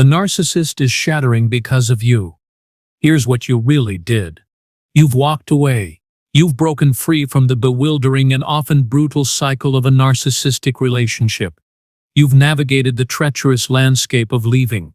The narcissist is shattering because of you. Here's what you really did. You've walked away. You've broken free from the bewildering and often brutal cycle of a narcissistic relationship. You've navigated the treacherous landscape of leaving,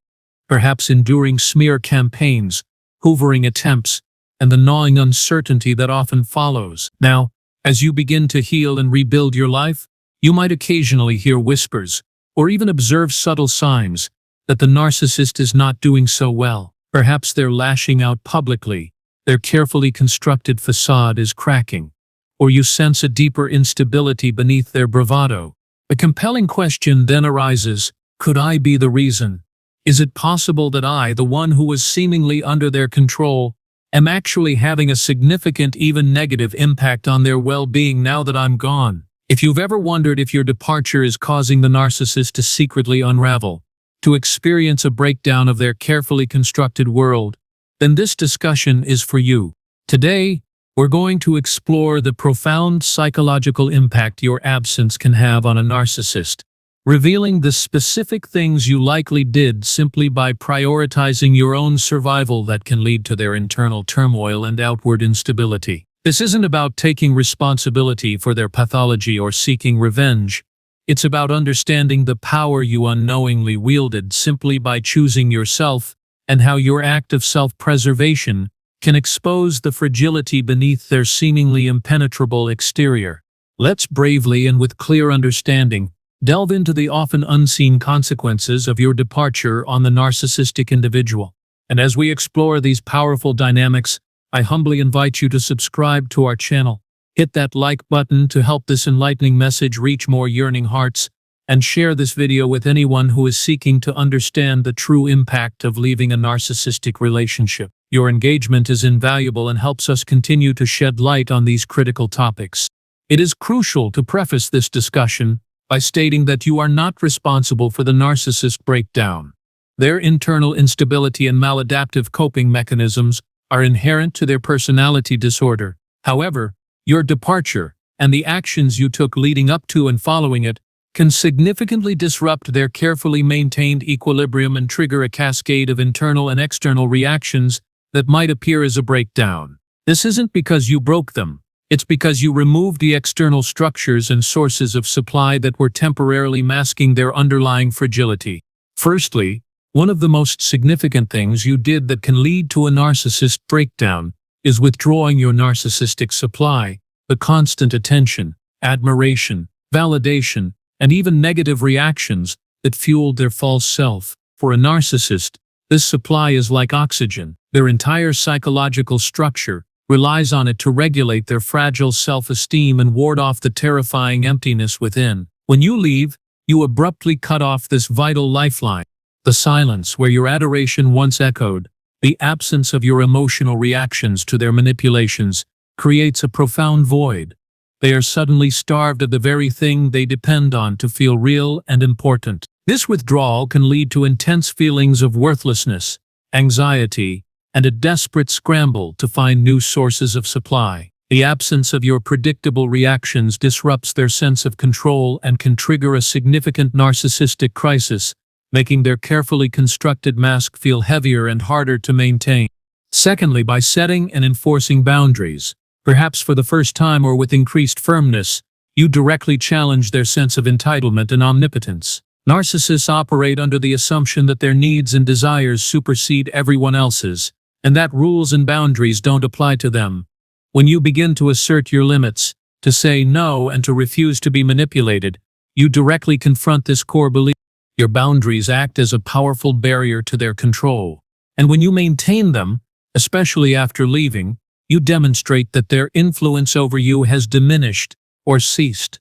perhaps enduring smear campaigns, hoovering attempts, and the gnawing uncertainty that often follows. Now, as you begin to heal and rebuild your life, you might occasionally hear whispers, or even observe subtle signs, that the narcissist is not doing so well. Perhaps they're lashing out publicly, their carefully constructed facade is cracking, or you sense a deeper instability beneath their bravado. A compelling question then arises: could I be the reason? Is it possible that I, the one who was seemingly under their control, am actually having a significant, even negative impact on their well-being now that I'm gone? If you've ever wondered if your departure is causing the narcissist to secretly unravel, to experience a breakdown of their carefully constructed world, then this discussion is for you. Today, we're going to explore the profound psychological impact your absence can have on a narcissist, revealing the specific things you likely did simply by prioritizing your own survival that can lead to their internal turmoil and outward instability. This isn't about taking responsibility for their pathology or seeking revenge. It's about understanding the power you unknowingly wielded simply by choosing yourself, and how your act of self-preservation can expose the fragility beneath their seemingly impenetrable exterior. Let's bravely and with clear understanding delve into the often unseen consequences of your departure on the narcissistic individual. And as we explore these powerful dynamics, I humbly invite you to subscribe to our channel. Hit that like button to help this enlightening message reach more yearning hearts, and share this video with anyone who is seeking to understand the true impact of leaving a narcissistic relationship. Your engagement is invaluable and helps us continue to shed light on these critical topics. It is crucial to preface this discussion by stating that you are not responsible for the narcissist breakdown. Their internal instability and maladaptive coping mechanisms are inherent to their personality disorder. However, your departure, and the actions you took leading up to and following it, can significantly disrupt their carefully maintained equilibrium and trigger a cascade of internal and external reactions that might appear as a breakdown. This isn't because you broke them. It's because you removed the external structures and sources of supply that were temporarily masking their underlying fragility. Firstly, one of the most significant things you did that can lead to a narcissist breakdown is withdrawing your narcissistic supply, the constant attention, admiration, validation, and even negative reactions that fueled their false self. For a narcissist, this supply is like oxygen. Their entire psychological structure relies on it to regulate their fragile self-esteem and ward off the terrifying emptiness within. When you leave, you abruptly cut off this vital lifeline. The silence where your adoration once echoed, the absence of your emotional reactions to their manipulations, creates a profound void. They are suddenly starved of the very thing they depend on to feel real and important. This withdrawal can lead to intense feelings of worthlessness, anxiety, and a desperate scramble to find new sources of supply. The absence of your predictable reactions disrupts their sense of control and can trigger a significant narcissistic crisis, making their carefully constructed mask feel heavier and harder to maintain. Secondly, by setting and enforcing boundaries, perhaps for the first time or with increased firmness, you directly challenge their sense of entitlement and omnipotence. Narcissists operate under the assumption that their needs and desires supersede everyone else's, and that rules and boundaries don't apply to them. When you begin to assert your limits, to say no and to refuse to be manipulated, you directly confront this core belief. Your boundaries act as a powerful barrier to their control, and when you maintain them, especially after leaving, you demonstrate that their influence over you has diminished or ceased.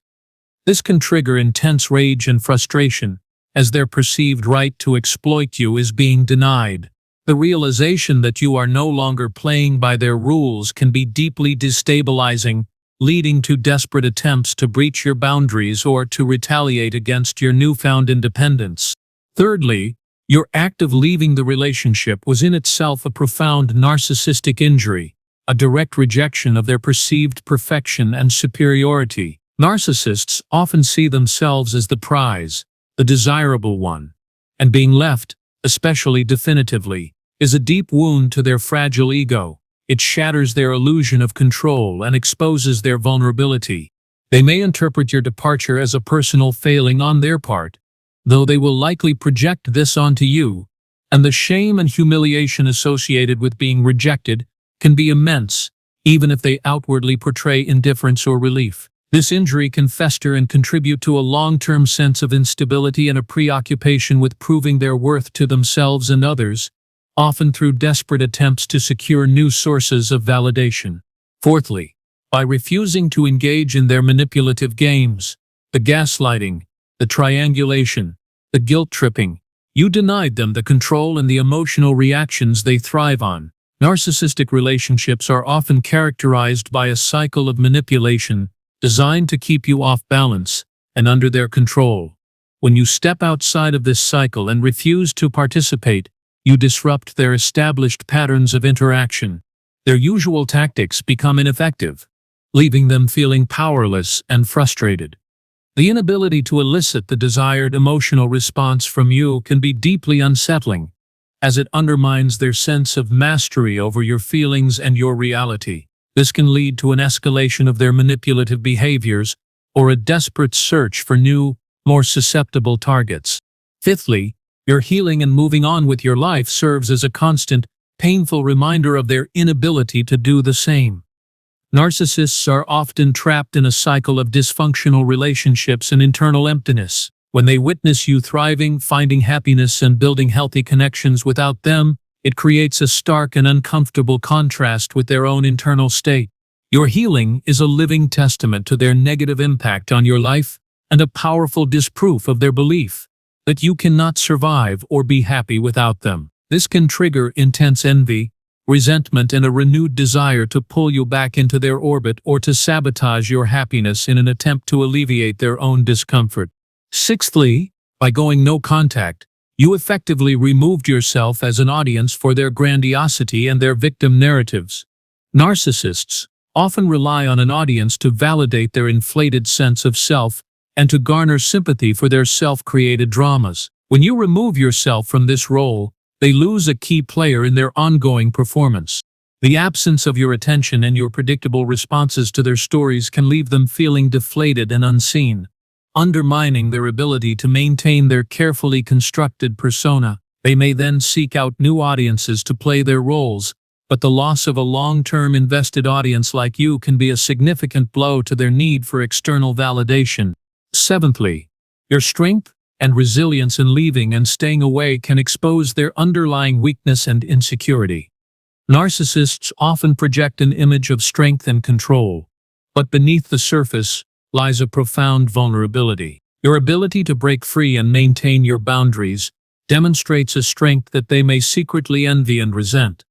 This can trigger intense rage and frustration, as their perceived right to exploit you is being denied. The realization that you are no longer playing by their rules can be deeply destabilizing, leading to desperate attempts to breach your boundaries or to retaliate against your newfound independence. Thirdly, your act of leaving the relationship was in itself a profound narcissistic injury, a direct rejection of their perceived perfection and superiority. Narcissists often see themselves as the prize, the desirable one, and being left, especially definitively, is a deep wound to their fragile ego. It shatters their illusion of control and exposes their vulnerability. They may interpret your departure as a personal failing on their part, though they will likely project this onto you, and the shame and humiliation associated with being rejected can be immense, even if they outwardly portray indifference or relief. This injury can fester and contribute to a long-term sense of instability and a preoccupation with proving their worth to themselves and others, often through desperate attempts to secure new sources of validation. Fourthly, by refusing to engage in their manipulative games, the gaslighting, the triangulation, the guilt-tripping, you denied them the control and the emotional reactions they thrive on. Narcissistic relationships are often characterized by a cycle of manipulation designed to keep you off balance and under their control. When you step outside of this cycle and refuse to participate, you disrupt their established patterns of interaction. Their usual tactics become ineffective, leaving them feeling powerless and frustrated. The inability to elicit the desired emotional response from you can be deeply unsettling, as it undermines their sense of mastery over your feelings and your reality. This can lead to an escalation of their manipulative behaviors or a desperate search for new, more susceptible targets. Fifthly, your healing and moving on with your life serves as a constant, painful reminder of their inability to do the same. Narcissists are often trapped in a cycle of dysfunctional relationships and internal emptiness. When they witness you thriving, finding happiness, and building healthy connections without them, it creates a stark and uncomfortable contrast with their own internal state. Your healing is a living testament to their negative impact on your life and a powerful disproof of their belief that you cannot survive or be happy without them. This can trigger intense envy, resentment, and a renewed desire to pull you back into their orbit or to sabotage your happiness in an attempt to alleviate their own discomfort. Sixthly, by going no contact, you effectively removed yourself as an audience for their grandiosity and their victim narratives. Narcissists often rely on an audience to validate their inflated sense of self and to garner sympathy for their self-created dramas. When you remove yourself from this role, they lose a key player in their ongoing performance. The absence of your attention and your predictable responses to their stories can leave them feeling deflated and unseen, undermining their ability to maintain their carefully constructed persona. They may then seek out new audiences to play their roles, but the loss of a long-term invested audience like you can be a significant blow to their need for external validation. Seventhly, your strength and resilience in leaving and staying away can expose their underlying weakness and insecurity. Narcissists often project an image of strength and control, but beneath the surface lies a profound vulnerability. Your ability to break free and maintain your boundaries demonstrates a strength that they may secretly envy and resent.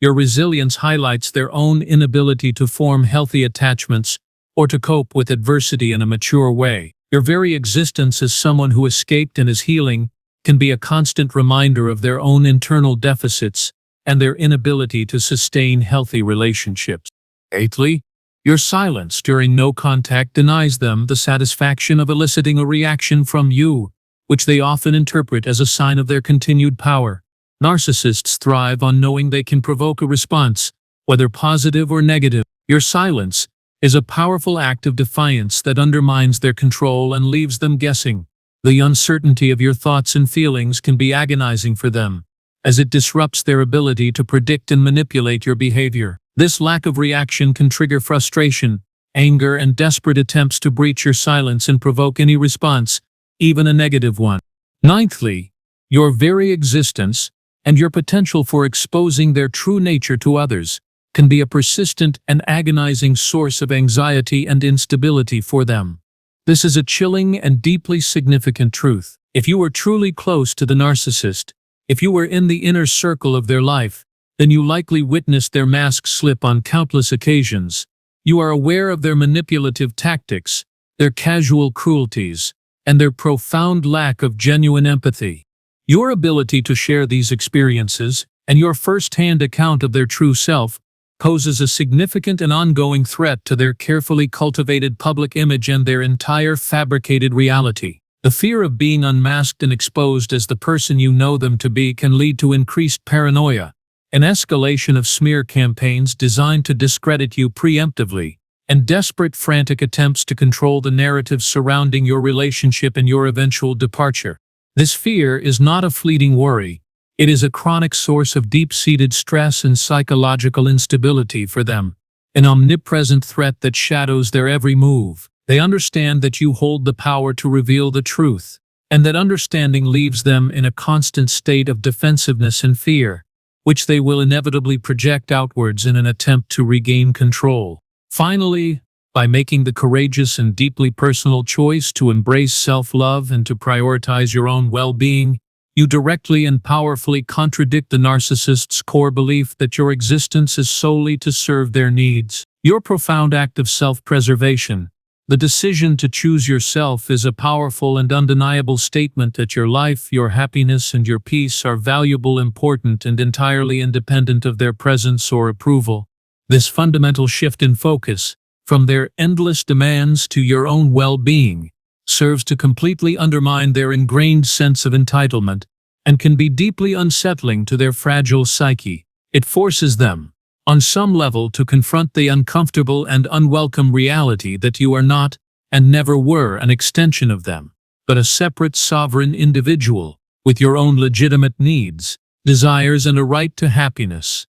Your resilience highlights their own inability to form healthy attachments or to cope with adversity in a mature way. Your very existence as someone who escaped and is healing can be a constant reminder of their own internal deficits and their inability to sustain healthy relationships. Eighthly, your silence during no contact denies them the satisfaction of eliciting a reaction from you, which they often interpret as a sign of their continued power. Narcissists thrive on knowing they can provoke a response, whether positive or negative. Your silence is a powerful act of defiance that undermines their control and leaves them guessing. The uncertainty of your thoughts and feelings can be agonizing for them, as it disrupts their ability to predict and manipulate your behavior. This lack of reaction can trigger frustration, anger, and desperate attempts to breach your silence and provoke any response, even a negative one. Ninthly, your very existence and your potential for exposing their true nature to others can be a persistent and agonizing source of anxiety and instability for them. This is a chilling and deeply significant truth. If you were truly close to the narcissist, if you were in the inner circle of their life, then you likely witnessed their mask slip on countless occasions. You are aware of their manipulative tactics, their casual cruelties, and their profound lack of genuine empathy. Your ability to share these experiences and your first-hand account of their true self poses a significant and ongoing threat to their carefully cultivated public image and their entire fabricated reality. The fear of being unmasked and exposed as the person you know them to be can lead to increased paranoia, an escalation of smear campaigns designed to discredit you preemptively, and desperate frantic attempts to control the narrative surrounding your relationship and your eventual departure. This fear is not a fleeting worry. It is a chronic source of deep-seated stress and psychological instability for them, an omnipresent threat that shadows their every move. They understand that you hold the power to reveal the truth, and that understanding leaves them in a constant state of defensiveness and fear, which they will inevitably project outwards in an attempt to regain control. Finally, by making the courageous and deeply personal choice to embrace self-love and to prioritize your own well-being, you directly and powerfully contradict the narcissist's core belief that your existence is solely to serve their needs. Your profound act of self-preservation, the decision to choose yourself, is a powerful and undeniable statement that your life, your happiness, and your peace are valuable, important, and entirely independent of their presence or approval. This fundamental shift in focus, from their endless demands to your own well-being, serves to completely undermine their ingrained sense of entitlement and can be deeply unsettling to their fragile psyche. It forces them, on some level, to confront the uncomfortable and unwelcome reality that you are not, and never were, an extension of them, but a separate sovereign individual, with your own legitimate needs, desires, and a right to happiness.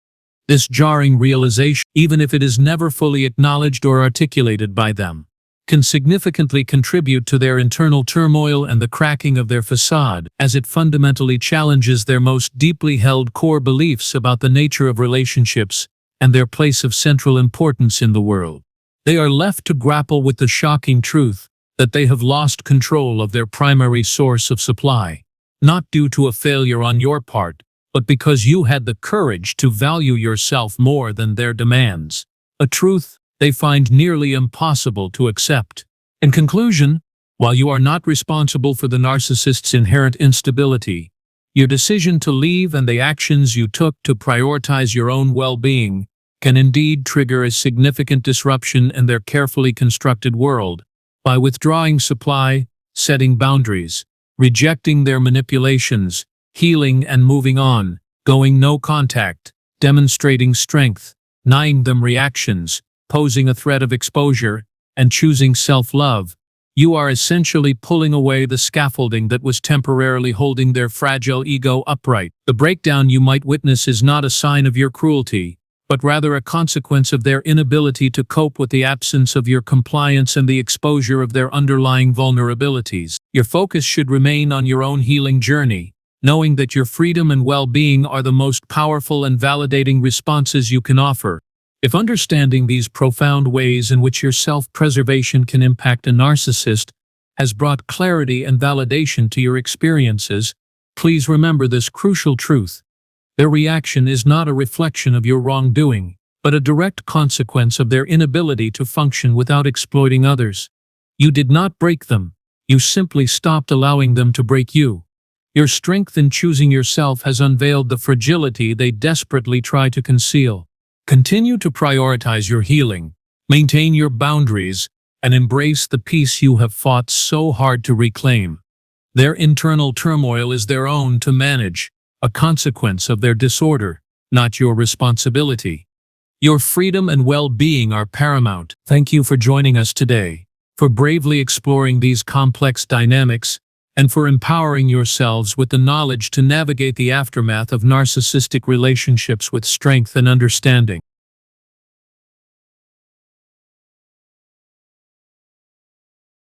This jarring realization, even if it is never fully acknowledged or articulated by them, can significantly contribute to their internal turmoil and the cracking of their facade, as it fundamentally challenges their most deeply held core beliefs about the nature of relationships and their place of central importance in the world. They are left to grapple with the shocking truth that they have lost control of their primary source of supply, not due to a failure on your part, but because you had the courage to value yourself more than their demands, a truth they find nearly impossible to accept. In conclusion, while you are not responsible for the narcissist's inherent instability, your decision to leave and the actions you took to prioritize your own well-being can indeed trigger a significant disruption in their carefully constructed world. By withdrawing supply, setting boundaries, rejecting their manipulations, healing and moving on, going no contact, demonstrating strength, denying them reactions, posing a threat of exposure, and choosing self-love, you are essentially pulling away the scaffolding that was temporarily holding their fragile ego upright. The breakdown you might witness is not a sign of your cruelty, but rather a consequence of their inability to cope with the absence of your compliance and the exposure of their underlying vulnerabilities. Your focus should remain on your own healing journey, knowing that your freedom and well-being are the most powerful and validating responses you can offer. If understanding these profound ways in which your self-preservation can impact a narcissist has brought clarity and validation to your experiences, please remember this crucial truth. Their reaction is not a reflection of your wrongdoing, but a direct consequence of their inability to function without exploiting others. You did not break them. You simply stopped allowing them to break you. Your strength in choosing yourself has unveiled the fragility they desperately try to conceal. Continue to prioritize your healing, maintain your boundaries, and embrace the peace you have fought so hard to reclaim. Their internal turmoil is their own to manage, a consequence of their disorder, not your responsibility. Your freedom and well-being are paramount. Thank you for joining us today, for bravely exploring these complex dynamics, and for empowering yourselves with the knowledge to navigate the aftermath of narcissistic relationships with strength and understanding.